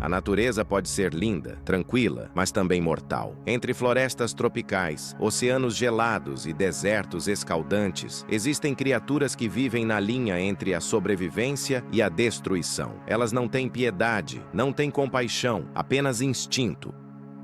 A natureza pode ser linda, tranquila, mas também mortal. Entre florestas tropicais, oceanos gelados e desertos escaldantes, existem criaturas que vivem na linha entre a sobrevivência e a destruição. Elas não têm piedade, não têm compaixão, apenas instinto.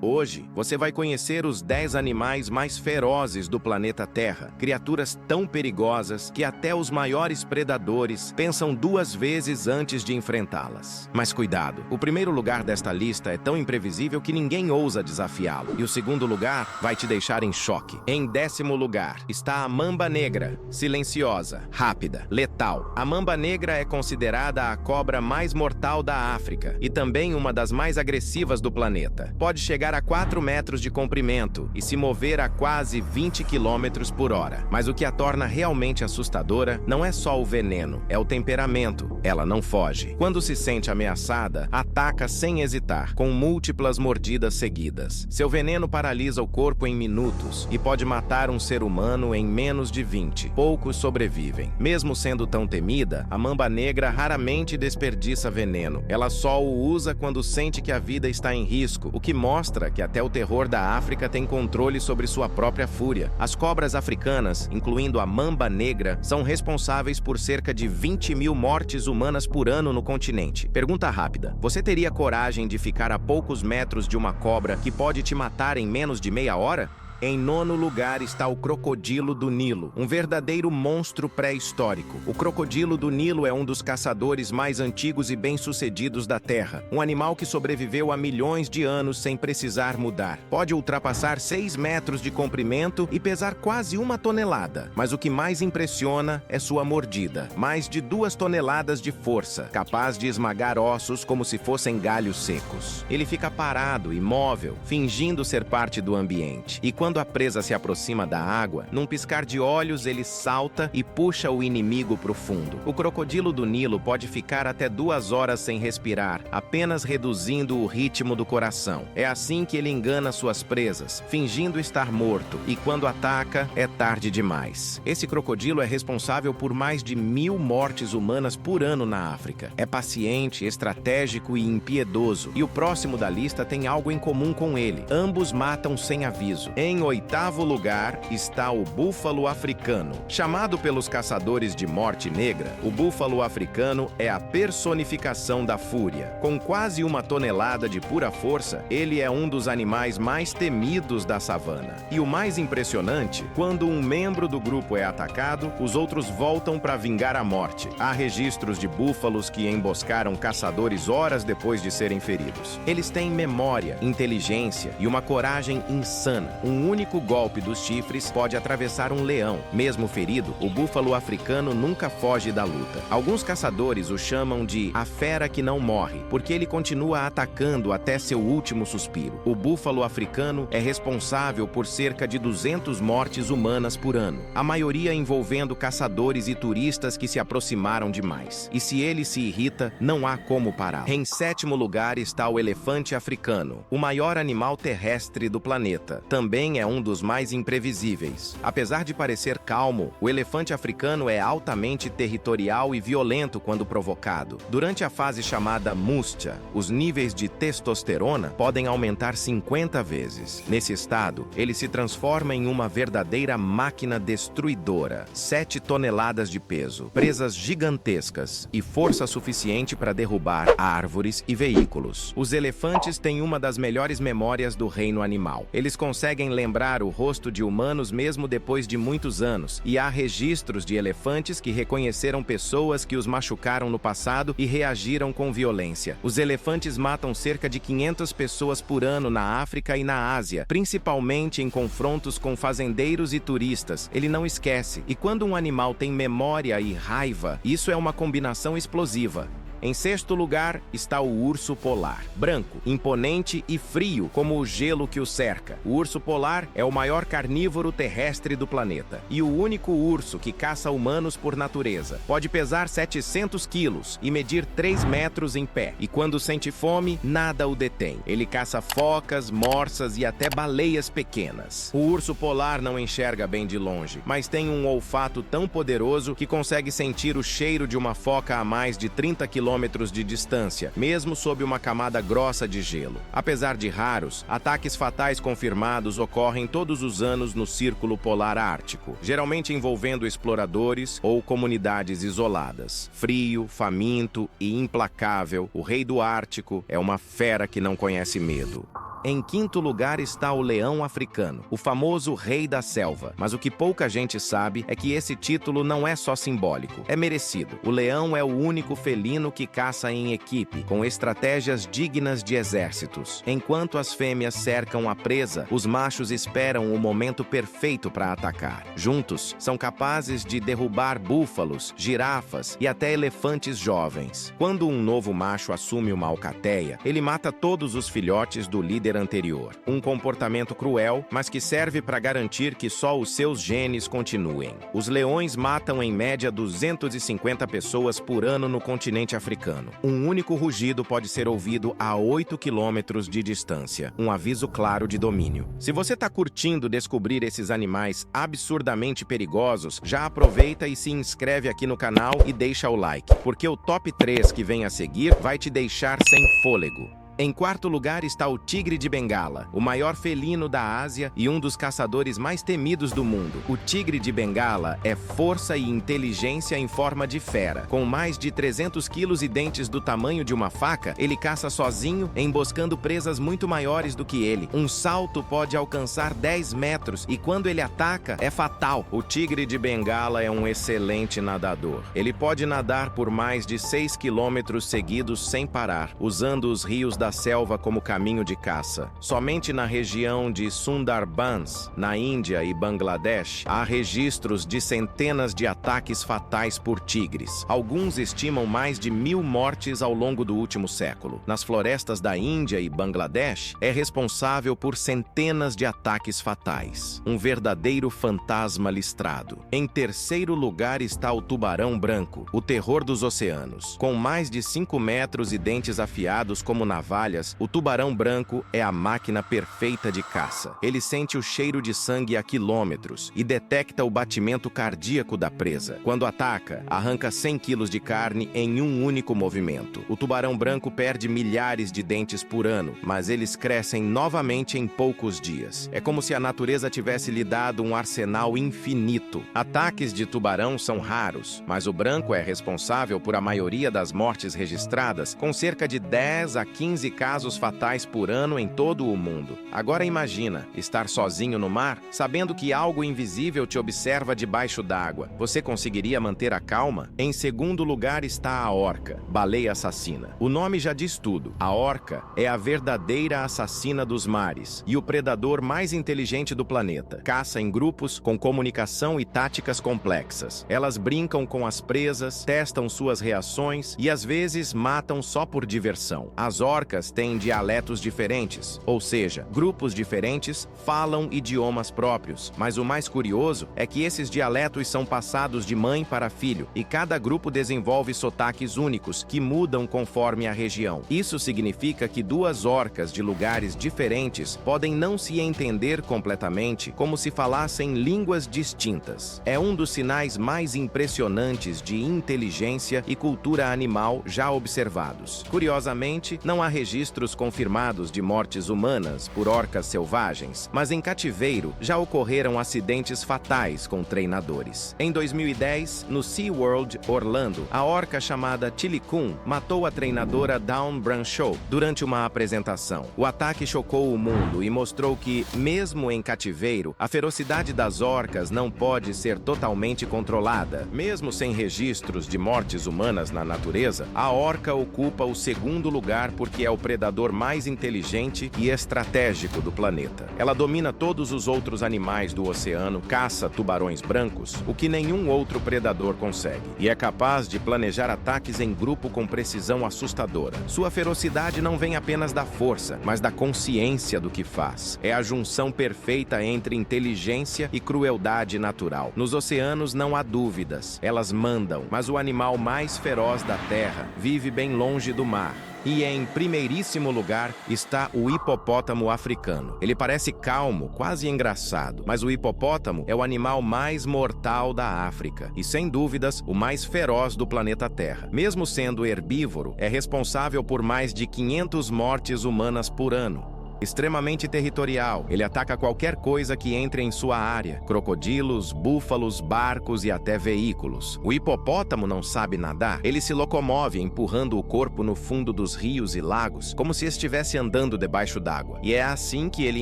Hoje, você vai conhecer os 10 animais mais ferozes do planeta Terra, criaturas tão perigosas que até os maiores predadores pensam 2 vezes antes de enfrentá-las. Mas cuidado, o primeiro lugar desta lista é tão imprevisível que ninguém ousa desafiá-lo, e o segundo lugar vai te deixar em choque. Em 10º lugar está a mamba negra, silenciosa, rápida, letal. A mamba negra é considerada a cobra mais mortal da África e também uma das mais agressivas do planeta. Pode chegar a 4 metros de comprimento e se mover a quase 20 km por hora. Mas o que a torna realmente assustadora não é só o veneno, é o temperamento. Ela não foge. Quando se sente ameaçada, ataca sem hesitar, com múltiplas mordidas seguidas. Seu veneno paralisa o corpo em minutos e pode matar um ser humano em menos de 20. Poucos sobrevivem. Mesmo sendo tão temida, a mamba negra raramente desperdiça veneno. Ela só o usa quando sente que a vida está em risco, o que mostra que até o terror da África tem controle sobre sua própria fúria. As cobras africanas, incluindo a mamba negra, são responsáveis por cerca de 20.000 mortes humanas por ano no continente. Pergunta rápida: você teria coragem de ficar a poucos metros de uma cobra que pode te matar em menos de meia hora? Em 9º lugar está o crocodilo do Nilo, um verdadeiro monstro pré-histórico. O crocodilo do Nilo é um dos caçadores mais antigos e bem-sucedidos da Terra, um animal que sobreviveu há milhões de anos sem precisar mudar. Pode ultrapassar 6 metros de comprimento e pesar quase 1 tonelada, mas o que mais impressiona é sua mordida, mais de 2 toneladas de força, capaz de esmagar ossos como se fossem galhos secos. Ele fica parado, imóvel, fingindo ser parte do ambiente, e quando a presa se aproxima da água, num piscar de olhos ele salta e puxa o inimigo para o fundo. O crocodilo do Nilo pode ficar até 2 horas sem respirar, apenas reduzindo o ritmo do coração. É assim que ele engana suas presas, fingindo estar morto, e quando ataca, é tarde demais. Esse crocodilo é responsável por mais de 1.000 mortes humanas por ano na África. É paciente, estratégico e impiedoso, e o próximo da lista tem algo em comum com ele. Ambos matam sem aviso. Em 8º lugar está o búfalo africano. Chamado pelos caçadores de morte negra, o búfalo africano é a personificação da fúria. Com quase 1 tonelada de pura força, ele é um dos animais mais temidos da savana. E o mais impressionante, quando um membro do grupo é atacado, os outros voltam para vingar a morte. Há registros de búfalos que emboscaram caçadores horas depois de serem feridos. Eles têm memória, inteligência e uma coragem insana. Um único golpe dos chifres pode atravessar um leão. Mesmo ferido, o búfalo africano nunca foge da luta. Alguns caçadores o chamam de a fera que não morre, porque ele continua atacando até seu último suspiro. O búfalo africano é responsável por cerca de 200 mortes humanas por ano, a maioria envolvendo caçadores e turistas que se aproximaram demais. E se ele se irrita, não há como parar. Em 7º lugar está o elefante africano, o maior animal terrestre do planeta. Também é um dos mais imprevisíveis. Apesar de parecer calmo, o elefante africano é altamente territorial e violento quando provocado. Durante a fase chamada mustia, os níveis de testosterona podem aumentar 50 vezes. Nesse estado, ele se transforma em uma verdadeira máquina destruidora. 7 toneladas de peso, presas gigantescas e força suficiente para derrubar árvores e veículos. Os elefantes têm uma das melhores memórias do reino animal. Eles conseguem lembrar o rosto de humanos mesmo depois de muitos anos, e há registros de elefantes que reconheceram pessoas que os machucaram no passado e reagiram com violência. Os elefantes matam cerca de 500 pessoas por ano na África e na Ásia, principalmente em confrontos com fazendeiros e turistas. Ele não esquece, e quando um animal tem memória e raiva, isso é uma combinação explosiva. Em 6º lugar está o urso polar. Branco, imponente e frio como o gelo que o cerca. O urso polar é o maior carnívoro terrestre do planeta e o único urso que caça humanos por natureza. Pode pesar 700 quilos e medir 3 metros em pé. E quando sente fome, nada o detém. Ele caça focas, morsas e até baleias pequenas. O urso polar não enxerga bem de longe, mas tem um olfato tão poderoso que consegue sentir o cheiro de uma foca a mais de 30 km quilômetros de distância, mesmo sob uma camada grossa de gelo. Apesar de raros, ataques fatais confirmados ocorrem todos os anos no Círculo Polar Ártico, geralmente envolvendo exploradores ou comunidades isoladas. Frio, faminto e implacável, o Rei do Ártico é uma fera que não conhece medo. Em quinto lugar está o leão africano, o famoso rei da selva. Mas o que pouca gente sabe é que esse título não é só simbólico, é merecido. O leão é o único felino que caça em equipe, com estratégias dignas de exércitos. Enquanto as fêmeas cercam a presa, os machos esperam o momento perfeito para atacar. Juntos, são capazes de derrubar búfalos, girafas e até elefantes jovens. Quando um novo macho assume uma alcateia, ele mata todos os filhotes do líder anterior. Um comportamento cruel, mas que serve para garantir que só os seus genes continuem. Os leões matam em média 250 pessoas por ano no continente africano. Um único rugido pode ser ouvido a 8 quilômetros de distância. Um aviso claro de domínio. Se você está curtindo descobrir esses animais absurdamente perigosos, já aproveita e se inscreve aqui no canal e deixa o like, porque o top 3 que vem a seguir vai te deixar sem fôlego. Em quarto lugar está o tigre de Bengala, o maior felino da Ásia e um dos caçadores mais temidos do mundo. O tigre de Bengala é força e inteligência em forma de fera. Com mais de 300 quilos e dentes do tamanho de uma faca, ele caça sozinho, emboscando presas muito maiores do que ele. Um salto pode alcançar 10 metros e quando ele ataca, é fatal. O tigre de Bengala é um excelente nadador. Ele pode nadar por mais de 6 quilômetros seguidos sem parar, usando os rios da selva como caminho de caça. Somente na região de Sundarbans, na Índia e Bangladesh, há registros de centenas de ataques fatais por tigres. Alguns estimam mais de 1000 mortes ao longo do último século. Nas florestas da Índia e Bangladesh, é responsável por centenas de ataques fatais. Um verdadeiro fantasma listrado. Em terceiro lugar está o tubarão branco, o terror dos oceanos. Com mais de 5 metros e dentes afiados como navalhas, o tubarão branco é a máquina perfeita de caça. Ele sente o cheiro de sangue a quilômetros e detecta o batimento cardíaco da presa. Quando ataca, arranca 100 quilos de carne em um único movimento. O tubarão branco perde milhares de dentes por ano, mas eles crescem novamente em poucos dias. É como se a natureza tivesse lhe dado um arsenal infinito. Ataques de tubarão são raros, mas o branco é responsável por a maioria das mortes registradas, com cerca de 10 a 15 casos fatais por ano em todo o mundo. Agora imagina estar sozinho no mar, sabendo que algo invisível te observa debaixo d'água. Você conseguiria manter a calma? Em segundo lugar está a orca, baleia assassina. O nome já diz tudo. A orca é a verdadeira assassina dos mares e o predador mais inteligente do planeta. Caça em grupos, com comunicação e táticas complexas. Elas brincam com as presas, testam suas reações e às vezes matam só por diversão. As orcas têm dialetos diferentes, ou seja, grupos diferentes falam idiomas próprios, mas o mais curioso é que esses dialetos são passados de mãe para filho e cada grupo desenvolve sotaques únicos que mudam conforme a região. Isso significa que duas orcas de lugares diferentes podem não se entender completamente, como se falassem línguas distintas. É um dos sinais mais impressionantes de inteligência e cultura animal já observados. Curiosamente, não há registros confirmados de mortes humanas por orcas selvagens, mas em cativeiro já ocorreram acidentes fatais com treinadores. Em 2010, no SeaWorld Orlando, a orca chamada Tilikum matou a treinadora Dawn Brancheau durante uma apresentação. O ataque chocou o mundo e mostrou que, mesmo em cativeiro, a ferocidade das orcas não pode ser totalmente controlada. Mesmo sem registros de mortes humanas na natureza, a orca ocupa o segundo lugar porque é o predador mais inteligente e estratégico do planeta. Ela domina todos os outros animais do oceano, caça tubarões brancos, o que nenhum outro predador consegue, e é capaz de planejar ataques em grupo com precisão assustadora. Sua ferocidade não vem apenas da força, mas da consciência do que faz. É a junção perfeita entre inteligência e crueldade natural. Nos oceanos não há dúvidas, elas mandam, mas o animal mais feroz da Terra vive bem longe do mar. E em primeiríssimo lugar está o hipopótamo africano. Ele parece calmo, quase engraçado, mas o hipopótamo é o animal mais mortal da África e, sem dúvidas, o mais feroz do planeta Terra. Mesmo sendo herbívoro, é responsável por mais de 500 mortes humanas por ano. Extremamente territorial, ele ataca qualquer coisa que entre em sua área: crocodilos, búfalos, barcos e até veículos. O hipopótamo não sabe nadar. Ele se locomove empurrando o corpo no fundo dos rios e lagos, como se estivesse andando debaixo d'água. E é assim que ele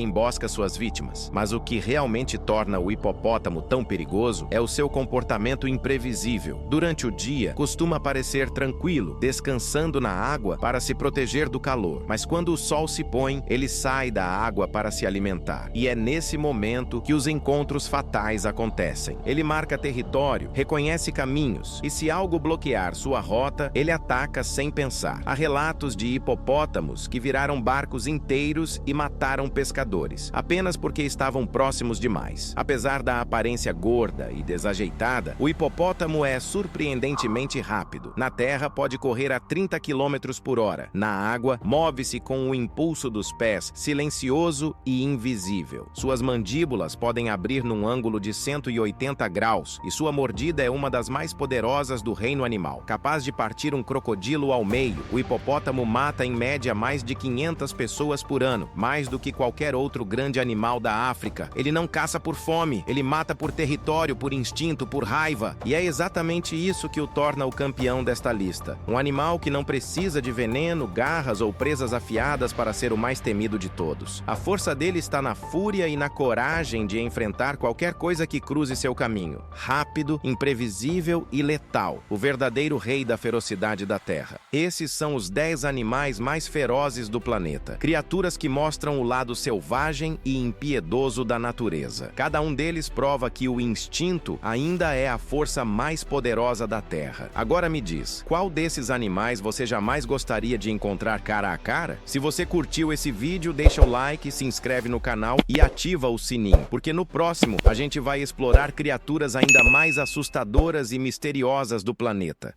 embosca suas vítimas. Mas o que realmente torna o hipopótamo tão perigoso é o seu comportamento imprevisível. Durante o dia, costuma parecer tranquilo, descansando na água para se proteger do calor. Mas quando o sol se põe, ele sai da água para se alimentar. E é nesse momento que os encontros fatais acontecem. Ele marca território, reconhece caminhos, e se algo bloquear sua rota, ele ataca sem pensar. Há relatos de hipopótamos que viraram barcos inteiros e mataram pescadores, apenas porque estavam próximos demais. Apesar da aparência gorda e desajeitada, o hipopótamo é surpreendentemente rápido. Na terra, pode correr a 30 km por hora. Na água, move-se com o impulso dos pés, silencioso e invisível. Suas mandíbulas podem abrir num ângulo de 180 graus e sua mordida é uma das mais poderosas do reino animal. Capaz de partir um crocodilo ao meio, o hipopótamo mata em média mais de 500 pessoas por ano, mais do que qualquer outro grande animal da África. Ele não caça por fome, ele mata por território, por instinto, por raiva. E é exatamente isso que o torna o campeão desta lista. Um animal que não precisa de veneno, garras ou presas afiadas para ser o mais temido de todos. A força dele está na fúria e na coragem de enfrentar qualquer coisa que cruze seu caminho. Rápido, imprevisível e letal. O verdadeiro rei da ferocidade da Terra. Esses são os 10 animais mais ferozes do planeta. Criaturas que mostram o lado selvagem e impiedoso da natureza. Cada um deles prova que o instinto ainda é a força mais poderosa da Terra. Agora me diz, qual desses animais você jamais gostaria de encontrar cara a cara? Se você curtiu esse vídeo, deixa o like, se inscreve no canal e ativa o sininho, porque no próximo a gente vai explorar criaturas ainda mais assustadoras e misteriosas do planeta.